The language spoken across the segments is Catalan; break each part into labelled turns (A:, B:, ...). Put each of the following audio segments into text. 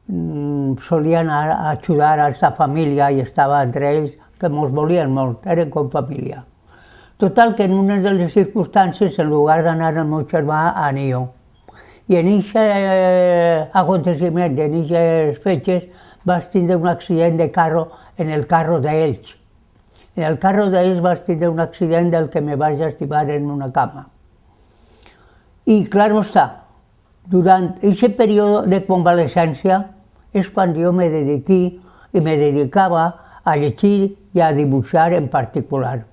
A: solia anar a ajudar a esta família i estava entre ells, que mos volien molt, eren com família. Total, que en una de les circumstàncies, en lloc d'anar el meu germà, anio. I en aquest aconteciment, en aquestes fetges, vaig tindre un accident de carro en el carro d'ells. En el carro d'ells vaig tindre un accident del que me vaig estimar en una cama. I, clar està, durant aquest període de convalescència és quan jo me dedicava a llegir i a dibuixar en particular.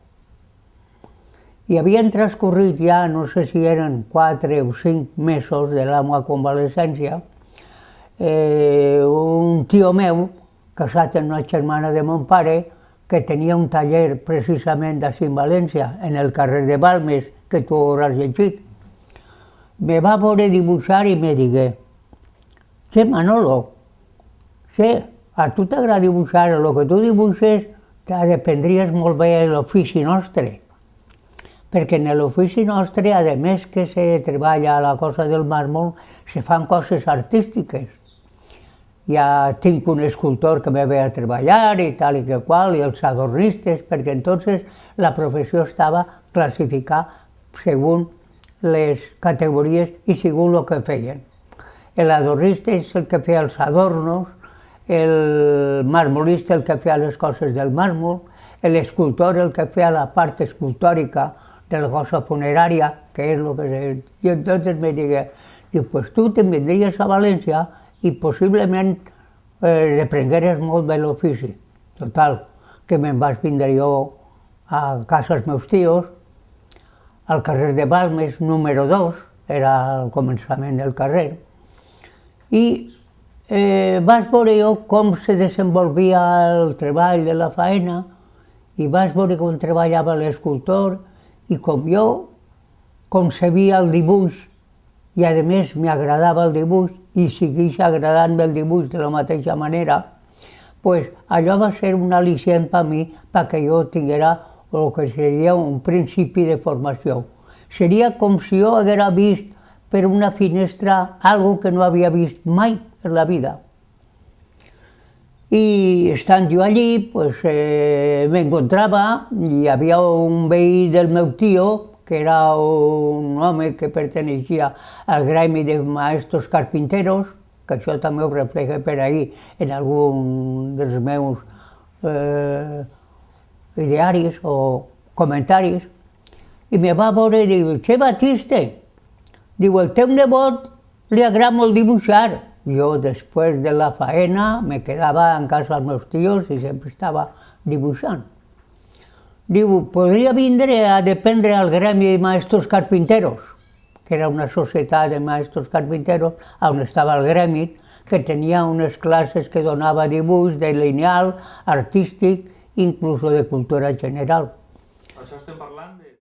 A: I havien transcorrit ja, no sé si eren 4 o 5 mesos de la meva convalescència, un tio meu, casat amb una germana de mon pare, que tenia un taller precisament així en València, en el carrer de Balmes, que tu hauràs llegit, me va veure dibuixar i me digué: «Che, Manolo, a tu t'agrada dibuixar, el que tu dibuixes dependries molt bé de l'ofici nostre». Perquè en l'ofici nostre, a més que se treballa la cosa del màrmol, se fan coses artístiques. Ja tinc un escultor que me ve a treballar i tal i que qual, i els adornistes, perquè entonces la professió estava classificada segons les categories i segons el que feien. L'adornista és el que feia els adornos, el marmolista el que feia les coses del màrmol, l'escultor el que feia la part escultòrica de la cosa funerària, que és el que se... I entonces me digué, pues tu te'n vindries a València i possiblement deprengueres molt bé l'ofici. Total, que me'n vaig vindre jo a casa dels meus tios, al carrer de Balmes, número 2, era el començament del carrer, i vaig veure jo com se desenvolvia el treball de la faena, i vaig veure com treballava l'escultor, i com jo concebia el dibuix, i a més m'agradava el dibuix, i segueix agradant-me el dibuix de la mateixa manera, pues allò va ser un al·licient per mi perquè jo tinguera el que seria un principi de formació. Seria com si jo haguera vist per una finestra algo que no havia vist mai en la vida. I estant jo allí, pues, m'encontrava, hi havia un veí del meu tio, que era un home que perteneixia al gremi de maestros carpinteros, que això també ho refleja per ahí en algun dels meus idearis o comentaris, i me va veure i diu: «Che, Batiste, diu, el teu nebot li agrada molt dibuixar». Jo, després de la faena, me quedava en casa dels meus tios i sempre estava dibuixant. Diu, podria vindre a dependre al gremi de maestros carpinteros, que era una societat de maestros carpinteros, on estava el gremi, que tenia unes classes que donava dibuix de lineal, artístic, inclús de cultura general.
B: Això estem parlant